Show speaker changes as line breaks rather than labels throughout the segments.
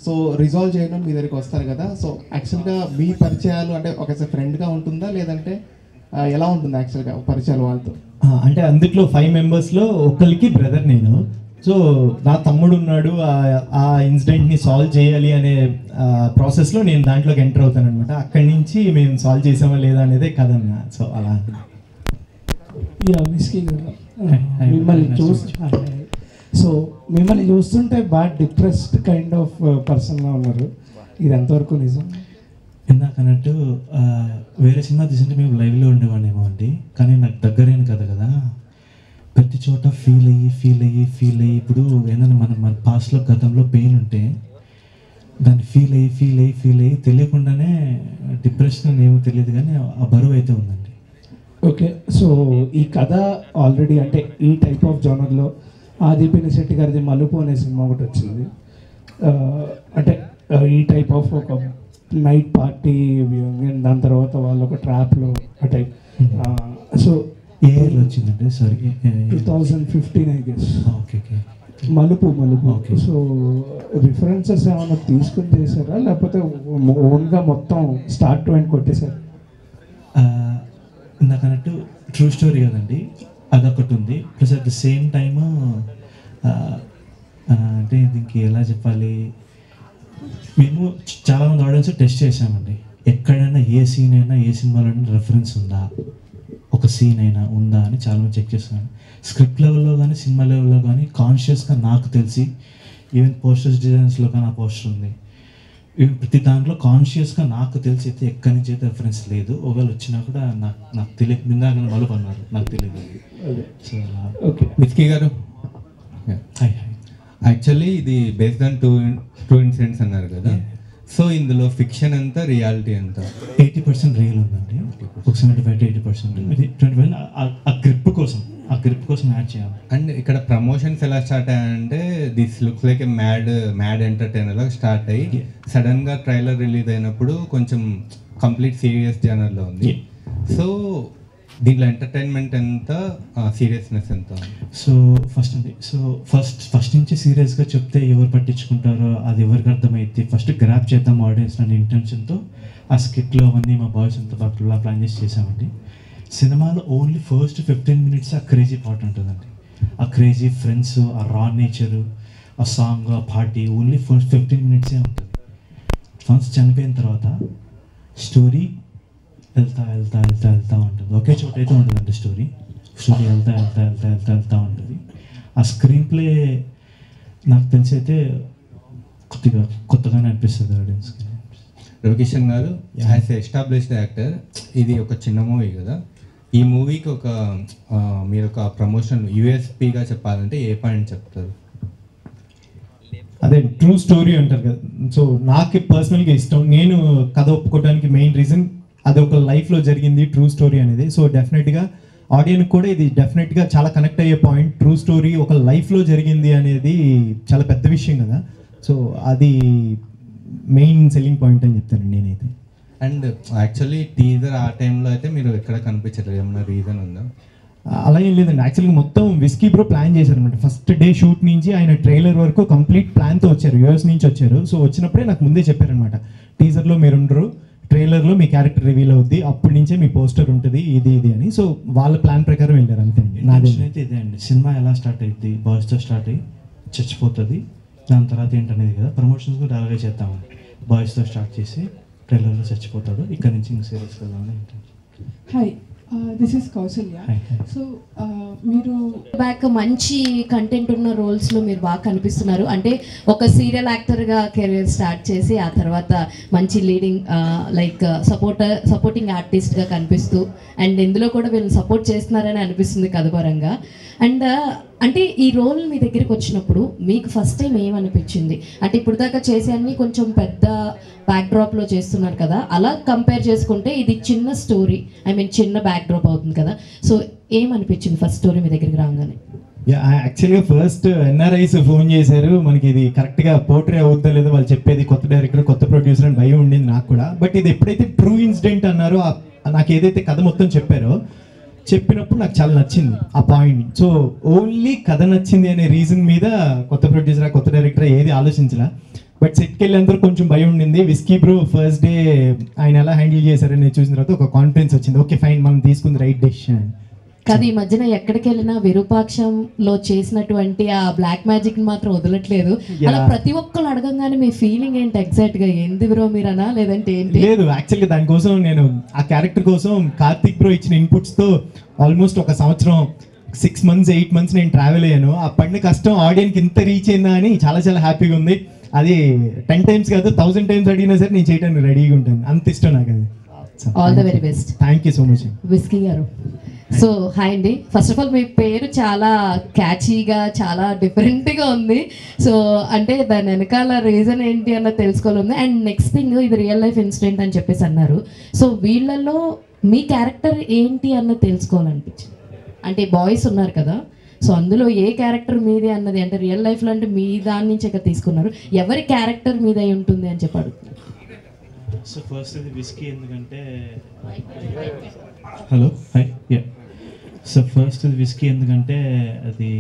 So resolve చేయడం మీ దగ్గరికి వస్తారు కదా, సో యాక్చువల్గా మీ పరిచయాలు అంటే ఒక ఫ్రెండ్గా ఉంటుందా లేదంటే ఎలా ఉంటుంది యాక్చువల్గా పరిచయాలు వాళ్ళతో?
అంటే అందులో 5 మెంబర్స్లో ఒకరికి బ్రదర్ నేను. సో నా తమ్ముడు ఉన్నాడు, ఆ ఇన్సిడెంట్ని సాల్వ్ చేయాలి అనే ప్రాసెస్లో నేను దాంట్లోకి ఎంటర్ అవుతాను అనమాట. అక్కడి నుంచి మేము సాల్వ్ చేసామా లేదా అనేదే కదన్న. సో అలా
మిమ్మల్ని చూస్తుంటే బాగా డిప్రెస్డ్ కైండ్ ఆఫ్ పర్సన్గా ఉన్నారు. ఇది ఎంతవరకు నిజం?
ఇందాకన్నట్టు వేరే సినిమా తీసింటే మేము లైవ్లో ఉండేవాడినేమో అండి, కానీ నాకు దగ్గరైన కదా ప్రతి చోట ఫీల్ అయ్యి ఇప్పుడు ఏదైనా మన పాస్ట్లో గతంలో పెయిన్ ఉంటే దాన్ని ఫీల్ అయ్యి తెలియకుండానే డిప్రెషన్ ఏమో తెలియదు కానీ ఆ బరువు అయితే ఉందండి.
ఓకే, సో ఈ కథ ఆల్రెడీ అంటే ఈ టైప్ ఆఫ్ జోనర్లో ఆది పినిశెట్టి గారిది మలుపు అనే సినిమా ఒకటి వచ్చింది. అంటే ఈ టైప్ ఆఫ్ ఒక నైట్ పార్టీ, దాని తర్వాత వాళ్ళు ఒక ట్రాప్లో ఆ టైప్. సో
ఏ ఇయర్లో వచ్చిందంటే సారీ
2015 ఐ గెస్.
ఓకే
మలుపు. ఓకే, సో రిఫరెన్సెస్ ఏమైనా తీసుకుని చేశారా లేకపోతే ఓన్గా మొత్తం స్టార్ట్ టు ఎండ్ కొట్టేశారు?
ఇందాకన్నట్టు ట్రూ స్టోరీ కదండి, అదొకటి ఉంది. Plus at the same time అంటే దీనికి ఎలా చెప్పాలి, మేము చాలామంది ఆడియన్స్ టెస్ట్ చేసామండి. ఎక్కడైనా ఏ సీన్ అయినా ఏ సినిమాలో రెఫరెన్స్ ఉందా, ఒక సీన్ అయినా ఉందా అని చాలామంది చెక్ చేస్తున్నాను. స్క్రిప్ట్ లెవెల్లో కానీ సినిమా లెవెల్లో కానీ కాన్షియస్గా నాకు తెలిసి ఈవెన్ పోస్టర్స్ డిజైన్స్లో కానీ ఆ పోస్టర్ ఉంది. ఈవెన్ ప్రతి దాంట్లో కాన్షియస్గా నాకు తెలిసి అయితే ఎక్కడి నుంచి అయితే రెఫరెన్స్ లేదు. ఒకవేళ వచ్చినా కూడా నాకు తెలియదు. నిందాక మలుపు అన్నారు, నాకు తెలియదు. సో
ఓకే,
మిస్కీ గారు,
హాయ్
యాక్చువల్లీ ఇది బేస్డ్ ఆన్ టూ ఇన్సిడెంట్స్ అన్నారు కదా, సో ఇందులో ఫిక్షన్ ఎంత రియాలిటీ ఎంత?
80% రియల్ ఉందండి, ఒక 75 to 80%. ఇది 25 ఆ గ్రిప్ కోసం యాడ్ చేయాలి.
అండ్ ఇక్కడ ప్రమోషన్స్ ఎలా స్టార్ట్ అయ్యాయంటే this looks like a mad entertainer లాగా స్టార్ట్ అయ్యి సడన్గా ట్రైలర్ రిలీజ్ అయినప్పుడు కొంచెం కంప్లీట్ సీరియస్ జనర్లో ఉంది. సో దీంట్లో ఎంటర్టైన్మెంట్ ఎంత, సీరియస్నెస్ ఎంత?
సో ఫస్ట్ నుంచి సీరియస్గా చెప్తే ఎవరు పట్టించుకుంటారో అది ఎవరికి అర్థమైంది, ఫస్ట్ గ్రాప్ చేద్దాం ఆడియన్స్ అనే ఇంటెన్షన్తో ఆ స్కిట్లో అవన్నీ మా బాయ్స్ అంతా బాగా ప్లాన్ చేసామండి. సినిమాలో ఓన్లీ ఫస్ట్ 15 minutes ఆ క్రేజీ పార్ట్ ఉంటుందండి. ఆ క్రేజీ ఫ్రెండ్స్, ఆ రా నేచరు, ఆ సాంగ్, ఆ పార్టీ ఓన్లీ ఫస్ట్ 15 minutes ఉంటుంది. ఫన్స్ చనిపోయిన తర్వాత స్టోరీ వెళ్తా ఉంటుంది. ఒకే చోట అయితే ఉంటుందండి స్టోరీ వెళ్తా ఉంటుంది. ఆ స్క్రీన్ ప్లే నాకు తెలిసి అయితే కొత్తగానే అనిపిస్తుంది ఆడియన్స్కి.
రవికిషన్ గారు, యాజ్ ఎ ఎస్టాబ్లిష్డ్ యాక్టర్, ఇది ఒక చిన్న మూవీ కదా, ఈ మూవీకి మీరు ఒక ప్రమోషన్ యూఎస్పీగా చెప్పాలంటే ఏ పాయింట్ చెప్తారు?
అదే ట్రూ స్టోరీ అంటారు కదా. సో నాకు పర్సనల్గా ఇష్టం. నేను కథ ఒప్పుకోవడానికి మెయిన్ రీజన్ అది ఒక లైఫ్లో జరిగింది ట్రూ స్టోరీ అనేది. సో డెఫినెట్గా ఆడియన్స్ కూడా ఇది డెఫినెట్గా చాలా కనెక్ట్ అయ్యే పాయింట్. ట్రూ స్టోరీ ఒక లైఫ్లో జరిగింది అనేది చాలా పెద్ద విషయం కదా. సో అది మెయిన్ సెల్లింగ్ పాయింట్ అని చెప్తానండి నేనైతే.
అండ్ యాక్చువల్లీ టీజర్ ఆ టైంలో అయితే మీరు ఎక్కడ కనిపించలేదు, ఏమన్నా రీజన్ ఉందా?
అలా ఏం లేదండి. యాక్చువల్గా మొత్తం విస్కీ బ్రో ప్లాన్ చేశారనమాట. ఫస్ట్ డే షూట్ నుంచి ఆయన ట్రైలర్ వరకు కంప్లీట్ ప్లాన్తో వచ్చారు, యూఎస్ నుంచి వచ్చారు. సో వచ్చినప్పుడే నాకు ముందే చెప్పారనమాట, టీజర్లో మీరు ఉండరు, ట్రైలర్లో మీ క్యారెక్టర్ రివీల్ అవుద్ది, అప్పటి నుంచే మీ పోస్టర్ ఉంటుంది ఇది అని. సో వాళ్ళ ప్లాన్ ప్రకారం వెళ్ళారు అంతే అండి.
నాది అయితే ఇదే అండి. సినిమా ఎలా స్టార్ట్ అయ్యింది, బాయ్స్తో స్టార్ట్ అయ్యి చచ్చిపోతుంది, దాని తర్వాత ఏంటనేది కదా. ప్రమోషన్స్ కూడా అలాగే చేద్దామని బాయ్స్తో స్టార్ట్ చేసి ట్రైలర్లో చచ్చిపోతాడు, ఇక్కడ నుంచి ఇంక సీరియస్ వెళ్దామని ఏంటంటే.
Hi, this is Kausalya. So మీరు
బ్యాక్ మంచి కంటెంట్ ఉన్న రోల్స్లో మీరు బాగా కనిపిస్తున్నారు. అంటే ఒక సీరియల్ యాక్టర్గా కెరీర్ స్టార్ట్ చేసి ఆ తర్వాత మంచి లీడింగ్ లైక్ సపోర్టింగ్ ఆర్టిస్ట్గా కనిపిస్తూ, అండ్ ఇందులో కూడా వీళ్ళు సపోర్ట్ చేస్తున్నారని అనిపిస్తుంది కథ పరంగా. అండ్ అంటే ఈ రోల్ మీ దగ్గరికి వచ్చినప్పుడు మీకు ఫస్ట్ టైం ఏమనిపించింది? అంటే ఇప్పుడు దాకా చేసే అన్ని కొంచెం పెద్ద బ్యాక్డ్రాప్లో చేస్తున్నారు కదా, అలా కంపేర్ చేసుకుంటే ఇది చిన్న స్టోరీ, చిన్న బ్యాక్డ్రాప్ అవుతుంది కదా. సో ఏమనిపించింది ఫస్ట్ స్టోరీ మీ దగ్గరికి రాగానే?
యాక్చువల్గా ఫస్ట్ ఎన్ఆర్ఐస్ ఫోన్ చేశారు, మనకి ఇది కరెక్ట్గా పోర్ట్రే అవుతుందో లేదో వాళ్ళు చెప్పేది, కొత్త డైరెక్టర్ కొత్త ప్రొడ్యూసర్ అని భయం ఉండింది నాకు కూడా. బట్ ఇది ఎప్పుడైతే ట్రూ ఇన్సిడెంట్ అన్నారో, నాకు ఏదైతే కథ మొత్తం చెప్పినప్పుడు నాకు చాలా నచ్చింది ఆ పాయింట్. సో ఓన్లీ కథ నచ్చింది అనే రీజన్ మీద కొత్త ప్రొడ్యూసర్ కొత్త డైరెక్టర్ ఏది ఆలోచించలా. బట్ సెట్కి వెళ్ళేందరూ కొంచెం భయం ఉండింది. విస్కీ బ్రో ఫస్ట్ డే ఆయన ఎలా హ్యాండిల్ చేశారని చూసిన తర్వాత ఒక కాన్ఫిడెన్స్ వచ్చింది, ఓకే ఫైన్ మనం తీసుకుంది రైట్ డెసిషన్.
కాదు ఈ మధ్యన ఎక్కడికి వెళ్ళినా విరూపాక్షంలో చేసినటువంటి ఆ బ్లాక్ మ్యాజిక్ మాత్రం వదలట్లేదు. అలా ప్రతి ఒక్కరు అడగంగానే మీ ఫీలింగ్ ఏంటి ఎగ్జాక్ట్ గా? ఏంది బ్రో మీరనా లేదంటే ఏంటి?
లేదు, యాక్చువల్గా దానికోసం నేను ఆ క్యారెక్టర్ కోసం కార్తిక్ బ్రో ఇచ్చిన ఇన్పుట్స్తో ఆల్మోస్ట్ ఒక సంవత్సరం 6 months 8 months నేను ట్రావెల్ అయ్యాను. ఆ పడిన కష్టం ఆడియన్కి ఇంత రీచ్ అయిందా అని చాలా చాలా హ్యాపీగా ఉంది. అది 10 times కాదు 1000 times అడిగినా సరే నేను చేయడానికి రెడీగా ఉంటాను, అంత ఇష్టం నాకు అది.
All the very best.
Thank you so much.
Whisky గారు, సో హాయ్ అండి. ఫస్ట్ ఆఫ్ ఆల్ మీ పేరు చాలా క్యాచీగా చాలా డిఫరెంట్గా ఉంది. సో అంటే దాని వెనకాల రీజన్ ఏంటి అన్న తెలుసుకోవాలి. అండ్ నెక్స్ట్ థింగ్, ఇది రియల్ లైఫ్ ఇన్సిడెంట్ అని చెప్పేసి అన్నారు. సో వీళ్ళల్లో మీ క్యారెక్టర్ ఏంటి అన్న తెలుసుకోవాలనిపించింది. అంటే బాయ్స్ ఉన్నారు కదా, సో అందులో ఏ క్యారెక్టర్ మీదే అన్నది, అంటే రియల్ లైఫ్లో అంటే మీ దాని నుంచి ఇక్కడ తీసుకున్నారు, ఎవరి క్యారెక్టర్ మీద అయి ఉంటుంది అని చెప్పి అడుగుతున్నారు.
సో ఫస్ట్ ఇది విస్కీ ఎందుకంటే hello hi yeah so first ఇది విస్కీ ఎందుకంటే అది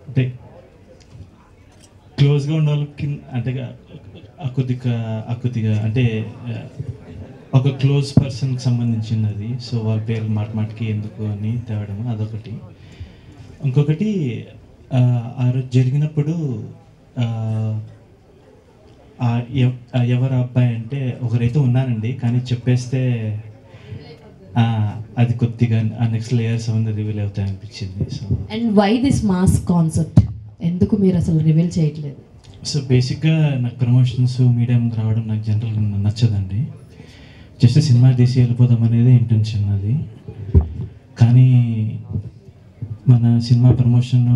అంటే క్లోజ్గా ఉన్న వాళ్ళకి అంటే కొద్దిగా అంటే ఒక క్లోజ్ పర్సన్కి సంబంధించింది అది. సో వాళ్ళ పేరు మాటికి ఎందుకు అని తేవడం అదొకటి. ఇంకొకటి ఆ రోజు జరిగినప్పుడు ఎవరు అబ్బాయి అంటే ఒకరైతే ఉన్నానండి, కానీ చెప్పేస్తే అది కొద్దిగా ఆ నెక్స్ట్ లేయర్స్ అవన్నీ రివీల్ అవుతాయి అనిపించింది. So
and why this mass concept, ఎందుకు మీరు అసలు రివీల్ చేయట్లేదు?
సో బేసిక్గా నాకు ప్రమోషన్స్ మీడియా ముందు రావడం నాకు జనరల్గా నచ్చదండి. జస్ట్ సినిమా తీసి వెళ్ళిపోదాం అనేది ఇంటెన్షన్ అది. కానీ మన సినిమా ప్రమోషన్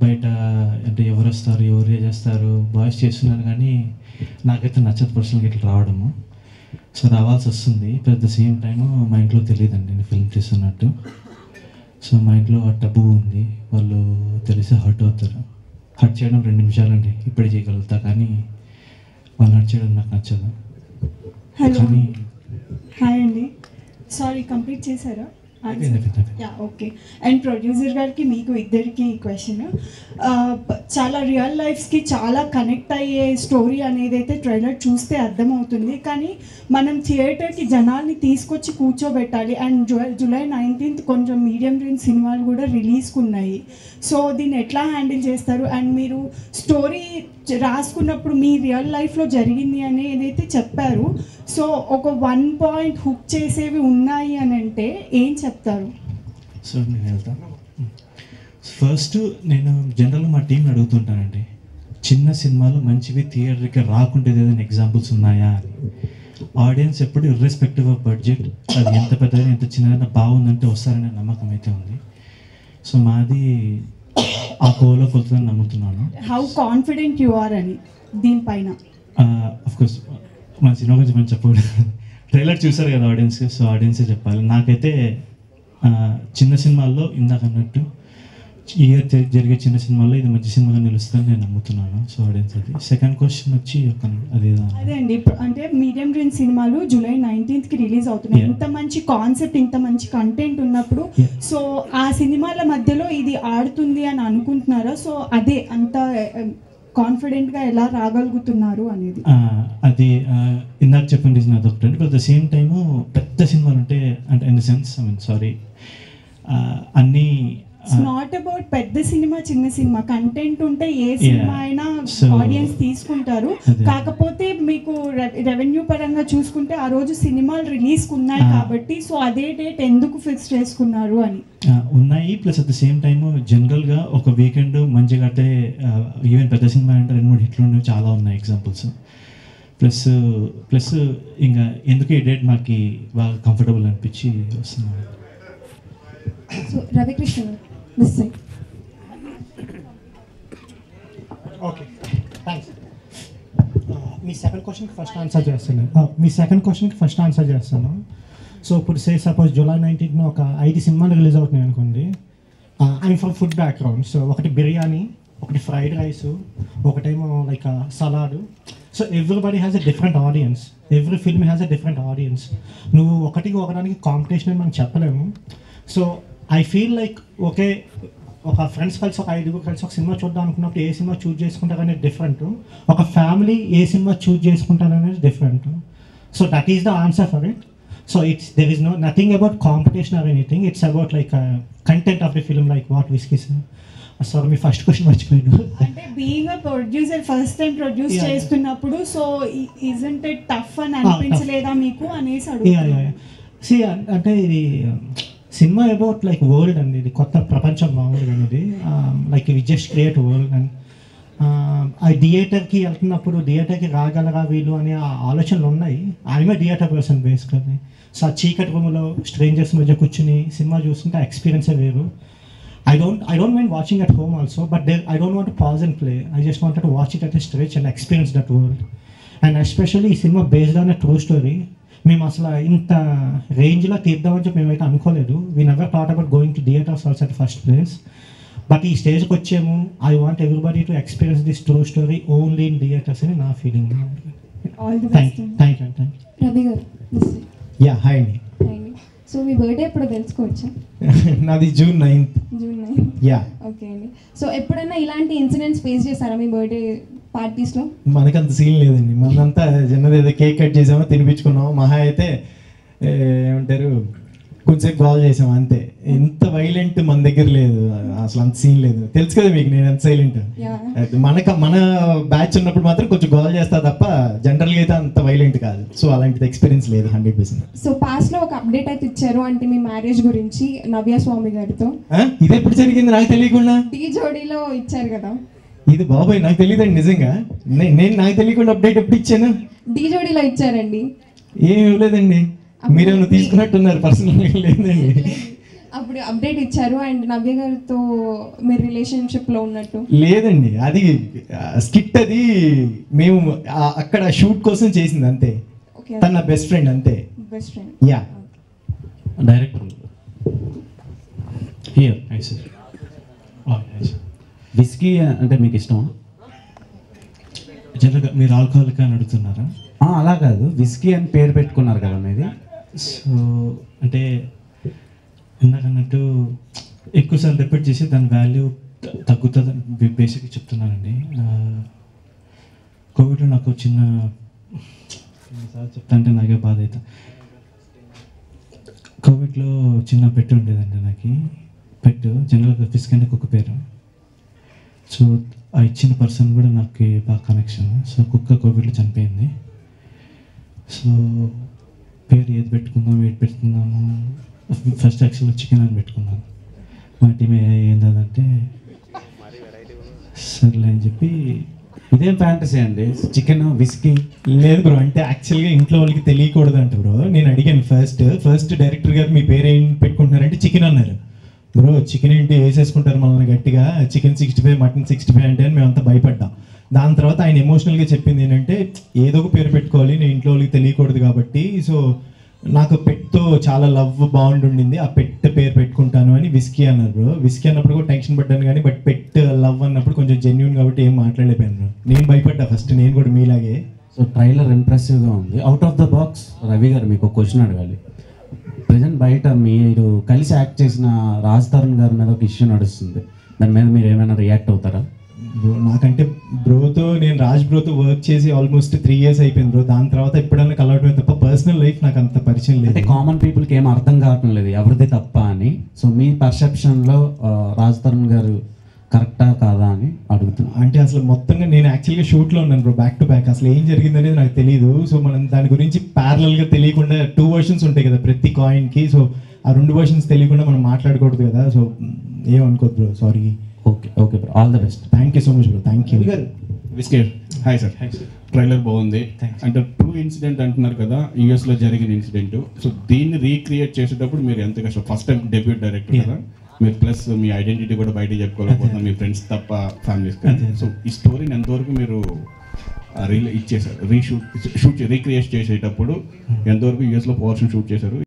బయట అంటే ఎవరు వస్తారు ఎవరు చేస్తారు బాయ్స్ చేస్తున్నారు, కానీ నాకైతే నచ్చదు పర్సనల్గా ఇట్లా రావడము. సో రావాల్సి వస్తుంది. పెద్ద సేమ్ టైము మా ఇంట్లో తెలియదండి నేను ఫిల్మ్ చేస్తున్నట్టు. సో మా ఇంట్లో ఆ టబు ఉంది, వాళ్ళు తెలిసి హర్ట్ అవుతారు. హర్ట్ చేయడం 2 నిమిషాలండి ఇప్పుడే చేయగలుగుతా, కానీ వాళ్ళు హర్ట్ చేయడం నాకు నచ్చదు.
హలో
కానీ
హాయ్ అండి, సారీ కంప్లీట్ చేశారా? Yeah okay. అండ్ ప్రొడ్యూసర్ గారికి మీకు ఇద్దరికి క్వశ్చన్, చాలా రియల్ లైఫ్స్కి చాలా కనెక్ట్ అయ్యే స్టోరీ అనేది అయితే ట్రైలర్ చూస్తే అర్థమవుతుంది. కానీ మనం థియేటర్కి జనాల్ని తీసుకొచ్చి కూర్చోబెట్టాలి. అండ్ జూలై 19th కొంచెం మీడియం రేంజ్ సినిమాలు కూడా రిలీజ్కి ఉన్నాయి. సో దీన్ని ఎట్లా హ్యాండిల్ చేస్తారు? అండ్ మీరు స్టోరీ రాసుకున్నప్పుడు మీ రియల్ లైఫ్లో జరిగింది అనేది అయితే చెప్పారు. సో ఒక 1 point హుక్ చేసేవి ఉన్నాయి అని అంటే ఏం చెప్తారు?
సో నేను వెళ్తాను. ఫస్ట్ నేను జనరల్గా మా టీంని అడుగుతుంటానండి, చిన్న సినిమాలు మంచివి థియేటర్కి రాకుంటే ఏదైనా ఎగ్జాంపుల్స్ ఉన్నాయా అని. ఆడియన్స్ ఎప్పుడు ఇర్రెస్పెక్టివ్ ఆఫ్ బడ్జెట్, అది ఎంత పెద్దగా ఎంత చిన్నదైనా బాగుందంటే వస్తారనే నమ్మకం అయితే ఉంది. సో మాది ఆ కోలో కొలుతుందని నమ్ముతున్నాను.
హౌ కాన్ఫిడెంట్ యు ఆర్ అని దీనిపైన?
అఫ్కోర్స్ మన సినిమా గురించి మనం చెప్పకూడదు, ట్రైలర్ చూసారు కదా ఆడియన్స్, సో ఆడియన్సే చెప్పాలి. నాకైతే చిన్న సినిమాల్లో ఇందాక అన్నట్టు ఇయర్ జరిగే చిన్న సినిమాల్లో ఇది మంచి సినిమాగా నిలుస్తుందని నేను నమ్ముతున్నాను. సో ఆడియన్స్ అది. సెకండ్ క్వశ్చన్ వచ్చి అదే
అండి, అంటే మీడియం రేంజ్ సినిమాలు జూలై 19th రిలీజ్ అవుతున్నాయి. ఇంత మంచి కాన్సెప్ట్ ఇంత మంచి కంటెంట్ ఉన్నప్పుడు సో ఆ సినిమాల మధ్యలో ఇది ఆడుతుంది అని అనుకుంటున్నారా? సో అదే అంత కాన్ఫిడెంట్గా ఎలా రాగలుగుతున్నారు అనేది.
అది ఇందాక చెప్పిన రీజన్ అదొకటి అండి. బట్ ద సేమ్ టైము పెద్ద సినిమాలు అంటే ఇన్ ద సెన్స్ సారీ అన్నీ
నాట్ అబౌట్ పెద్ద సినిమా చిన్న సినిమా, కంటెంట్ ఉంటే ఏ సినిమా అయినా ఆడియన్స్ తీసుకుంటారు. కాకపోతే మీకు రెవెన్యూ పరంగా చూసుకుంటే ఆ రోజు సినిమాలు రిలీజ్కి ఉన్నాయి కాబట్టి సో అదే డేట్ ఎందుకు ఫిక్స్ చేసుకున్నారు అని
ఉన్నాయి. Plus at the same time జనరల్గా ఒక వీకెండ్ మంచిగా అంటే ఈవెన్ పెద్ద సినిమా అంటే 2-3 హిట్లు ఉన్నవి చాలా ఉన్నాయి ఎగ్జాంపుల్స్. ప్లస్ ఇంకా ఎందుకు ఈ డేట్ మాకు బాగా కంఫర్టబుల్ అనిపించి వస్తున్నాను.
So Ravikrishna this side.
Okay thanks. Me second క్వశ్చన్కి ఫస్ట్ ఆన్సర్ చేస్తాను. సో ఇప్పుడు సపోజ్ జూలై 19th ఒక 5 సినిమాలు రిలీజ్ అవుతున్నాయి అనుకోండి. I'm from food background. So ఒకటి బిర్యానీ, ఒకటి ఫ్రైడ్ రైస్, ఒకటేమో like salad. So everybody has a different audience, every film has a different audience. నువ్వు ఒకదానికి కాంపిటీషన్ అని మనం చెప్పలేము. సో ఐ ఫీల్ లైక్ ఒక ఫ్రెండ్స్ కలిసి ఒక 5 కలిసి ఒక సినిమా చూద్దాం అనుకున్నప్పుడు ఏ సినిమా చూస్ చేసుకుంటారనేది డిఫరెంట్, ఒక ఫ్యామిలీ ఏ సినిమా చూస్ చేసుకుంటారనేది different. So that is the answer for it. So there is nothing about competition or anything. It's about like content of the film, like what Whiskey said. Sorry, me first question మర్చిపోయాను.
అంటే being a producer first time produce చేస్తున్నప్పుడు so isn't it tough అని అనిపించలేదా మీకు అనేసి అడుగుతున్నాను.
అంటే ఇది సినిమా అబౌట్ లైక్ వరల్డ్ అండి, ఇది కొత్త ప్రపంచం మామూలుగా అనేది. Like we just create world and ఆ థియేటర్కి వెళ్తున్నప్పుడు థియేటర్కి రాగలరా వీళ్ళు అనే ఆలోచనలు ఉన్నాయి. I'm a theatre person basically. So ఆ చీకటి రూమ్లో స్ట్రేంజర్స్ మధ్య కూర్చుని సినిమా చూస్తుంటే ఎక్స్పీరియన్సే వేరు. I don't mind watching at home also, but I don't want to pause and play. I just wanted to watch it at a stretch and experience that world. And especially ఈ cinema based on a true story. మేము అసలు ఇంత రేంజ్లో తీద్దామని చెప్పి మేమైతే అనుకోలేదు. We never thought about going to theatres also at the first place. But ఈ స్టేజ్కి వచ్చాము. I want everybody to experience this true story only in theatres అని నా feeling.
All the best.
Thank you.
Ravi గారు,
యా హాయ్ అండి.
So మీ birthday ఎప్పుడు తెలుసుకోవచ్చా?
నాది June 9th.
June 9th.
Yeah.
Okay అండి. సో ఎప్పుడైనా ఇలాంటి ఇన్సిడెంట్స్ ఫేస్ చేశారా మీ బర్త్డే పార్టీస్లో?
మనకంత సీన్ లేదండి. మనంతా చిన్నది ఏదో కేక్ కట్ చేసామో తినిపించుకున్నాము. మహా అయితే ఏమంటారు కొంచెం కాల్ చేసాము అంతే. ఎంత వైలెంట్ మన దగ్గర లేదు, అసలు అంత సీన్ లేదు. తెలుసు కదా మీకు నేను ఎంత సైలెంట్. మన బ్యాచ్ ఉన్నప్పుడు మాత్రం కొంచెం కాల్ చేస్తా తప్ప జనరల్గా అయితే అంత వైలెంట్ కాదు. సో అలాంటిది ఎక్స్పీరియన్స్ లేదు 100%.
సో పాస్ట్లో ఒక అప్డేట్ అయితే ఇచ్చారు, అంటే మీ మ్యారేజ్ గురించి నవ్య స్వామి గారితో.
ఇది ఎప్పుడు జరిగింది నాకు తెలియకుండా?
టీ జోడీలో ఇచ్చారు కదా.
ఇది బాబాయ్ నాకు తెలియదండి నిజంగా. నేను నాకు తెలియకుండా అప్డేట్ ఎప్పుడు ఇచ్చాను?
టీ జోడీలో ఇచ్చారండి.
ఏం ఇవ్వలేదండి, మీరేమన్నా తీసుకున్నట్టున్నారు పర్సనల్గా. లేదండి,
అప్పుడు అప్డేట్ ఇచ్చారు అండ్ నవ్య గారితో మీరు రిలేషన్షిప్లో ఉన్నట్టు.
లేదండి, అది స్కిట్. అది మేము అక్కడ షూట్ కోసం చేసింది అంతే. తన బెస్ట్ ఫ్రెండ్ అంతే.
Best friend.
Yeah.
Director here
whisky అంటే మీకు ఇష్టమా?
జనరల్గా మీరు ఆల్కహాలిక్ అని అడుగుతున్నారా?
అలా కాదు, విస్కీ అని పేరు పెట్టుకున్నారు కదా మీది.
సో అంటే ఇందాకన్నట్టు ఎక్కువసార్లు రిపీట్ చేసి దాని వాల్యూ తగ్గుతుంది బేసిక్గా చెప్తున్నానండి. కోవిడ్లో నాకు చిన్న చెప్తా అంటే నాకే బాధ అవుతుంది. కోవిడ్లో చిన్న పెట్టి ఉండేదండి నాకు. పెట్ జనరల్గా ఫిస్క్ అంటే కుక్క పేరు. సో ఆ ఇచ్చిన పర్సన్ కూడా నాకు బాగా కనెక్షన్. సో కుక్క కోవిడ్లో చనిపోయింది. సో పేరు ఏది పెట్టుకుందాం ఏది పెట్టుకుందాము, ఫస్ట్ యాక్చువల్గా చికెన్ అని పెట్టుకున్నాను. మా టీం ఏంటంటే సర్లే అని చెప్పి.
ఇదేం ఫ్యాంటసీ అండి, చికెన్ విస్కీ?
లేదు బ్రో, అంటే యాక్చువల్గా ఇంట్లో వాళ్ళకి తెలియకూడదు అంట బ్రో. నేను అడిగాను ఫస్ట్ డైరెక్టర్ గారు మీ పేరు ఏం పెట్టుకుంటున్నారంటే చికెన్ అన్నారు. బ్రో చికెన్ ఏంటి వేసేసుకుంటారు మనల్ని గట్టిగా, చికెన్ 65 మటన్ 65 అంటే అని మేమంతా భయపడ్డాం. దాని తర్వాత ఆయన ఎమోషనల్గా చెప్పింది ఏంటంటే ఏదో ఒక పేరు పెట్టుకోవాలి, నేను ఇంట్లో వాళ్ళకి తెలియకూడదు కాబట్టి. సో నాకు పెట్తో చాలా లవ్ బాండ్ ఉండింది, ఆ పెట్ పేరు పెట్టుకుంటాను అని విస్కీ అన్నారు బ్రో. విస్కీ అన్నప్పుడు కూడా టెన్షన్ పడ్డాను కానీ బట్ పెట్ లవ్ అన్నప్పుడు కొంచెం జెన్యూన్ కాబట్టి ఏం మాట్లాడలేకపోయాను బ్రో. నేను భయపడ్డా ఫస్ట్, నేను కూడా మీలాగే.
సో ట్రైలర్ ఇంప్రెసివ్గా ఉంది. Out of the box Ravi గారు మీకు ఒక క్వశ్చన్ అడగాలి. ప్రజెంట్ బయట మీరు కలిసి యాక్ట్ చేసిన రాజ్ తరుణ్ గారి మీద ఒక ఇష్యూ నడుస్తుంది, దాని మీద మీరు ఏమైనా రియాక్ట్ అవుతారా?
బ్రో నాకంటే బ్రోతో నేను రాజ్ బ్రోతో వర్క్ చేసి ఆల్మోస్ట్ 3 years అయిపోయింది బ్రో. దాని తర్వాత ఎప్పుడైనా కలవటమే తప్ప పర్సనల్ లైఫ్ నాకు అంత పరిచయం లేదు.
అంటే కామన్ పీపుల్కి ఏం అర్థం కావటం లేదు ఎవరిది తప్ప అని. సో మీ పర్సెప్షన్లో రాజ్ తరుణ్ గారు కరెక్టా కాదా అని అడుగుతున్నాను.
అంటే అసలు మొత్తంగా నేను యాక్చువల్గా షూట్లో ఉన్నాను బ్రో, బ్యాక్ టు బ్యాక్. అసలు ఏం జరిగింది అనేది నాకు తెలియదు. సో మనం దాని గురించి ప్యారలల్గా తెలియకుండా 2 versions ఉంటాయి కదా ప్రతి కాయిన్కి. సో ఆ 2 versions తెలియకుండా మనం మాట్లాడకూడదు కదా. సో ఏమనుకోదు bro, sorry.
Okay bro, all the best.
Thank you so much bro. Thank you.
Whisky hi sir. Trailer బాగుంది. అంటే ట్రూ ఇన్సిడెంట్ అంటున్నారు కదా, యూఎస్లో జరిగిన ఇన్సిడెంట్. సో దీన్ని రీక్రియేట్ చేసేటప్పుడు మీరు ఎంత కష్టం, ఫస్ట్ టైం డెబ్యూట్ డైరెక్టర్ కదా మీరు, ప్లస్ మీ ఐడెంటిటీ కూడా బయట చెప్పుకోలేకపోతున్నారు మీ ఫ్రెండ్స్ తప్ప ఫ్యామిలీస్. సో ఈ స్టోరీని ఎంతవరకు మీరు ఇచ్చేసారు, రీక్రియేట్ చేసేటప్పుడు ఎంతవరకు యూఎస్లో పోర్షన్ షూట్ చేశారు?